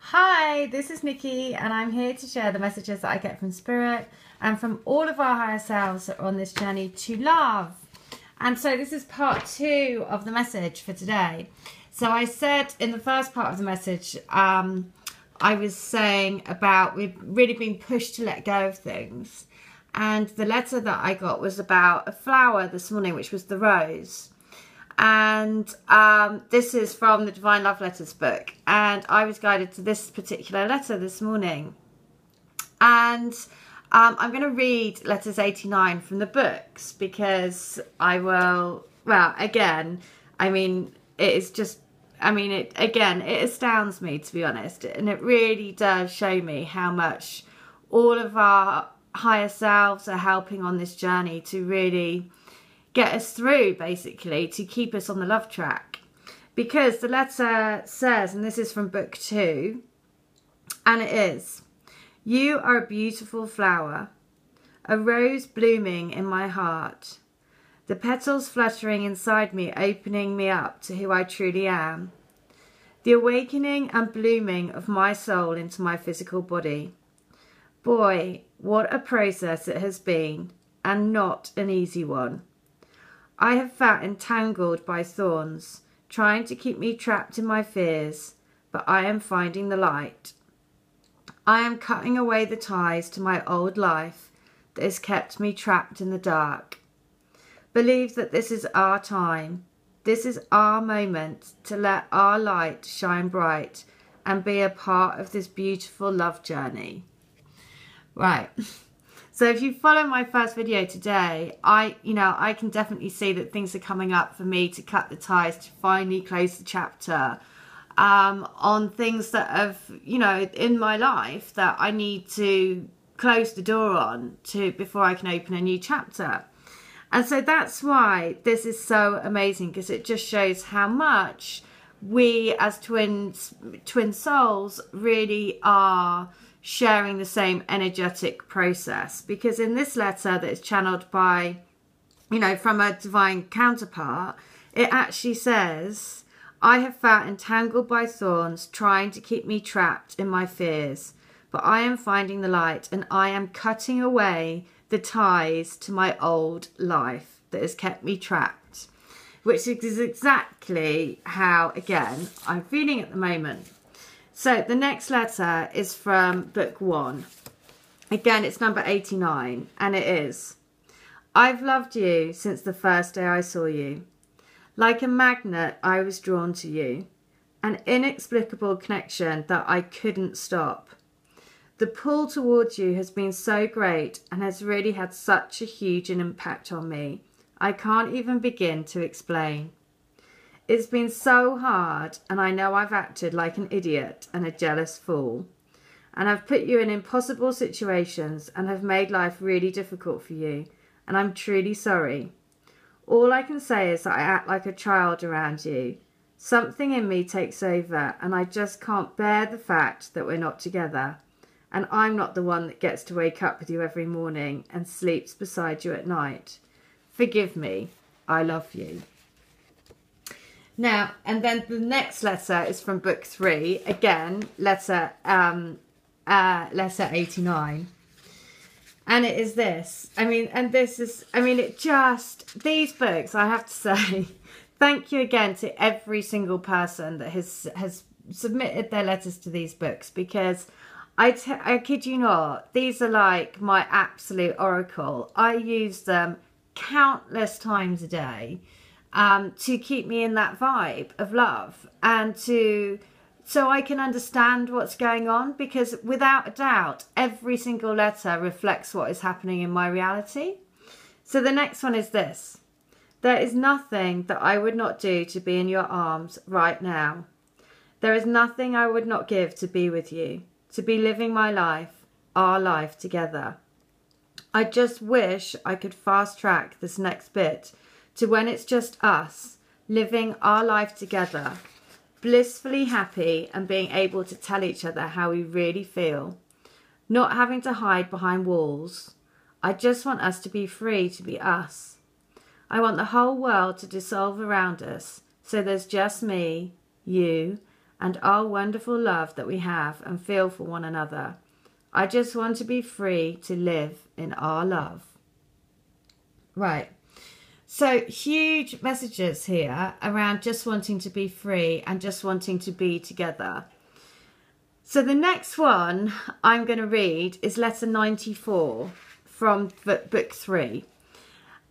Hi, this is Nikki, and I'm here to share the messages that I get from Spirit and from all of our higher selves that are on this journey to love. And so this is part 2 of the message for today. So I said in the first part of the message, I was saying about we've really been pushed to let go of things. And the letter that I got was about a flower this morning, which was the rose. And this is from the Divine Love Letters book, and I was guided to this particular letter this morning. And I'm going to read letters 89 from the books, because I will, well, again, I mean, it is just, I mean, it astounds me, to be honest, and it really does show me how much all of our higher selves are helping on this journey to really get us through, basically, to keep us on the love track. Because the letter says, and this is from book 2, and it is, "You are a beautiful flower, a rose blooming in my heart, the petals fluttering inside me, opening me up to who I truly am, the awakening and blooming of my soul into my physical body. Boy, what a process it has been, and not an easy one. I have felt entangled by thorns, trying to keep me trapped in my fears, but I am finding the light. I am cutting away the ties to my old life that has kept me trapped in the dark. Believe that this is our time. This is our moment to let our light shine bright and be a part of this beautiful love journey." Right. So if you follow my first video today, I can definitely see that things are coming up for me to cut the ties, to finally close the chapter on things that have, in my life that I need to close the door on before I can open a new chapter. And so that's why this is so amazing, because it just shows how much we as twin souls really are sharing the same energetic process. Because in this letter that is channeled by, from a divine counterpart, it actually says, "I have felt entangled by thorns, trying to keep me trapped in my fears, but I am finding the light, and I am cutting away the ties to my old life that has kept me trapped," which is exactly how, again, I'm feeling at the moment. So the next letter is from book 1. Again, it's number 89, and it is, "I've loved you since the first day I saw you. Like a magnet, I was drawn to you. An inexplicable connection that I couldn't stop. The pull towards you has been so great and has really had such a huge impact on me. I can't even begin to explain. It's been so hard, and I know I've acted like an idiot and a jealous fool. And I've put you in impossible situations and have made life really difficult for you, and I'm truly sorry. All I can say is that I act like a child around you. Something in me takes over, and I just can't bear the fact that we're not together. And I'm not the one that gets to wake up with you every morning and sleeps beside you at night. Forgive me. I love you." Now, and then the next letter is from book 3. Again, letter 89. And it is this. These books, I have to say, thank you again to every single person that has submitted their letters to these books, because I kid you not, these are like my absolute oracle. I use them countless times a day to keep me in that vibe of love, and so I can understand what's going on, because without a doubt, every single letter reflects what is happening in my reality. So the next one is this. "There is nothing that I would not do to be in your arms right now. There is nothing I would not give to be with you, to be living my life, our life together. I just wish I could fast track this next bit to when it's just us, living our life together, blissfully happy and being able to tell each other how we really feel, not having to hide behind walls. I just want us to be free to be us. I want the whole world to dissolve around us, so there's just me, you, and our wonderful love that we have and feel for one another. I just want to be free to live in our love. Right. So huge messages here around just wanting to be free and just wanting to be together. So the next one I'm going to read is letter 94 from book 3.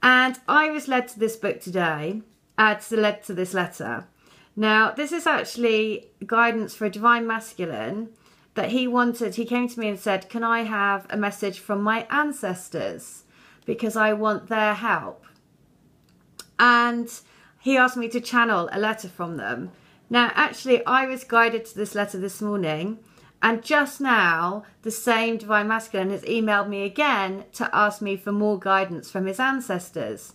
And I was led to this book today, led to this letter. Now, this is actually guidance for a divine masculine that he wanted. He came to me and said, can I have a message from my ancestors? Because I want their help. And he asked me to channel a letter from them. Now, actually, I was guided to this letter this morning. And just now, the same divine masculine has emailed me again to ask me for more guidance from his ancestors.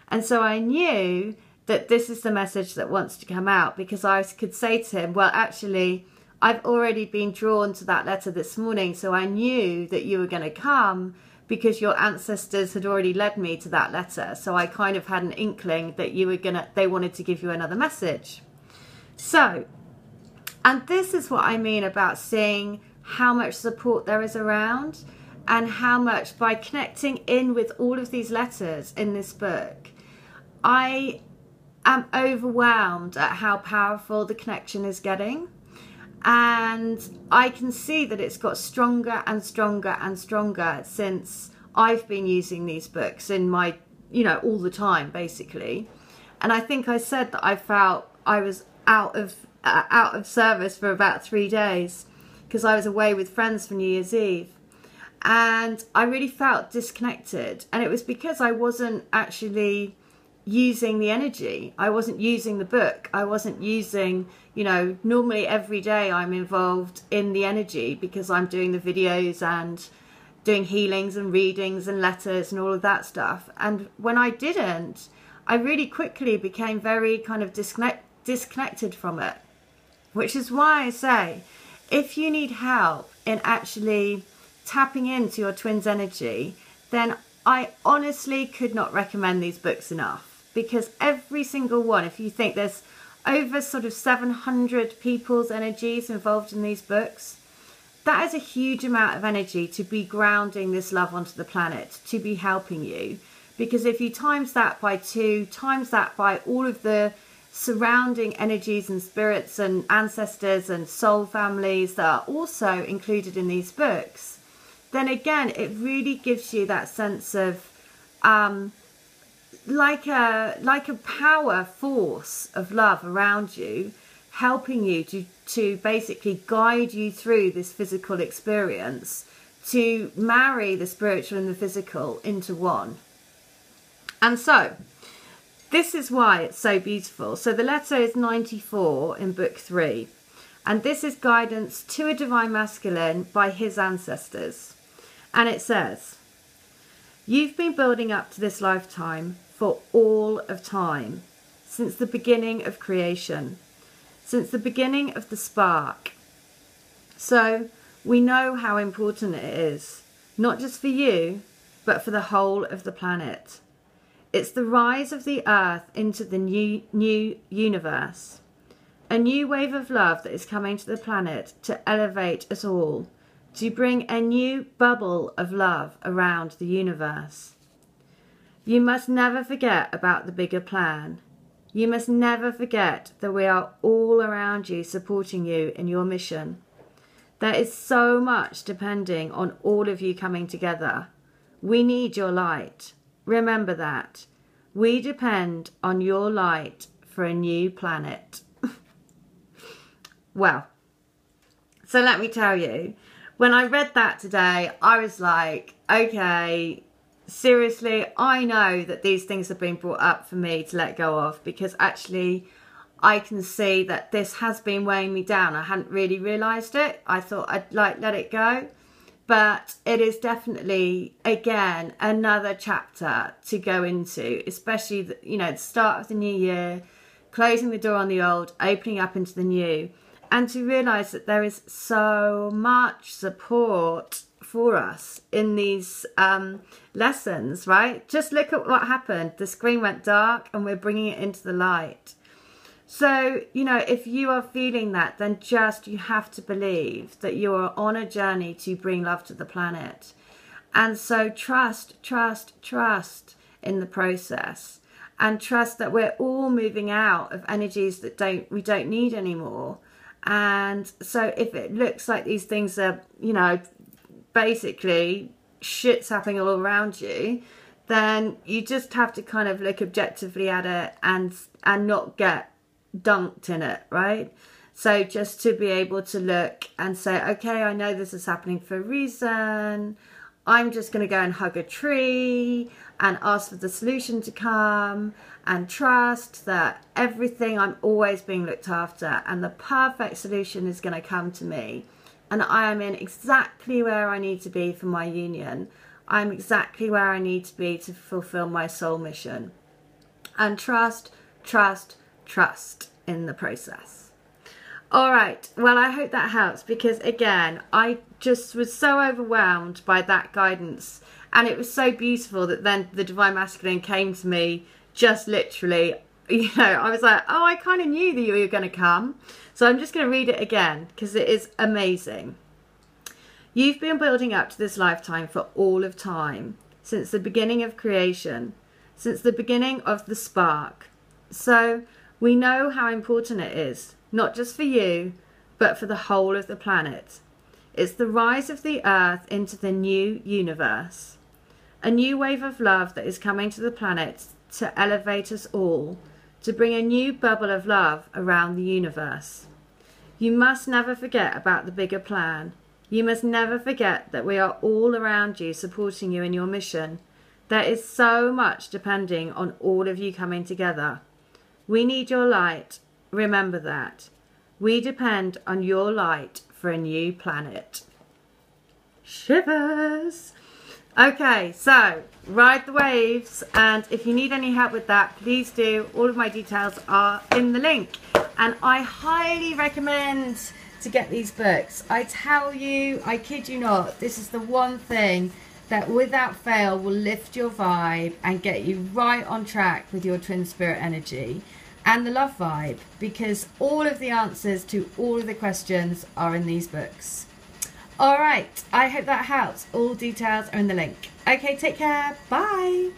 And so I knew that this is the message that wants to come out, because I could say to him, well, actually, I've already been drawn to that letter this morning. So I knew that you were going to come because your ancestors had already led me to that letter. So I kind of had an inkling that you were they wanted to give you another message. So, and this is what I mean about seeing how much support there is around, and how much, by connecting in with all of these letters in this book, I am overwhelmed at how powerful the connection is getting. And I can see that it's got stronger and stronger and stronger since I've been using these books in my, all the time, basically. And I think I said that I felt I was out of service for about 3 days because I was away with friends for New Year's Eve. And I really felt disconnected. And it was because I wasn't actually using the energy. I wasn't using the book. I wasn't using, normally every day I'm involved in the energy because I'm doing the videos and doing healings and readings and letters and all of that stuff. And when I didn't, I really quickly became very kind of disconnected from it, which is why I say, if you need help in actually tapping into your twin's energy, then I honestly could not recommend these books enough. Because every single one, if you think there's over sort of 700 people's energies involved in these books, that is a huge amount of energy to be grounding this love onto the planet, to be helping you. Because if you times that by 2, times that by all of the surrounding energies and spirits and ancestors and soul families that are also included in these books, then again, it really gives you that sense of like a power force of love around you, helping you to basically guide you through this physical experience, to marry the spiritual and the physical into one. And so this is why it's so beautiful. So the letter is 94 in book 3, and this is guidance to a divine masculine by his ancestors. And it says, you've been building up to this lifetime for all of time, since the beginning of creation, since the beginning of the spark. So we know how important it is, not just for you, but for the whole of the planet. It's the rise of the earth into the new universe, a new wave of love that is coming to the planet to elevate us all, to bring a new bubble of love around the universe. You must never forget about the bigger plan. You must never forget that we are all around you, supporting you in your mission. There is so much depending on all of you coming together. We need your light. Remember that. We depend on your light for a new planet. Well, so let me tell you, when I read that today, I was like, okay, seriously, I know that these things have been brought up for me to let go of, because actually I can see that this has been weighing me down. I hadn't really realised it. I thought I'd let it go. But it is definitely, again, another chapter to go into, especially, the start of the new year, closing the door on the old, opening up into the new, and to realise that there is so much support for us in these lessons, right? Just look at what happened. The screen went dark and we're bringing it into the light. So, you know, if you are feeling that, then just, you have to believe that you are on a journey to bring love to the planet. And so trust in the process, and trust that we're all moving out of energies that we don't need anymore. And so if it looks like these things are, you know, basically shit's happening all around you, then you just have to kind of look objectively at it and not get dunked in it, right? So just to be able to look and say, okay, I know this is happening for a reason. I'm just going to go and hug a tree and ask for the solution to come, and trust that everything, I'm always being looked after, and the perfect solution is going to come to me. And I am in exactly where I need to be for my union. I'm exactly where I need to be to fulfill my soul mission. And trust in the process. All right, well, I hope that helps, because again, I just was so overwhelmed by that guidance, and it was so beautiful that then the Divine Masculine came to me just literally, you know, I was like, oh, I kind of knew that you were going to come. So I'm just going to read it again because it is amazing. You've been building up to this lifetime for all of time, since the beginning of creation, since the beginning of the spark. So we know how important it is, not just for you, but for the whole of the planet. It's the rise of the earth into the new universe. A new wave of love that is coming to the planet to elevate us all, to bring a new bubble of love around the universe. You must never forget about the bigger plan. You must never forget that we are all around you, supporting you in your mission. There is so much depending on all of you coming together. We need your light. Remember that. We depend on your light for a new planet. Shivers. Okay, so ride the waves, and if you need any help with that, please do. All of my details are in the link, and I highly recommend to get these books. I tell you, I kid you not, this is the one thing that without fail will lift your vibe and get you right on track with your twin spirit energy and the love vibe, because all of the answers to all of the questions are in these books. All right, I hope that helps. All details are in the link. Okay, take care. Bye.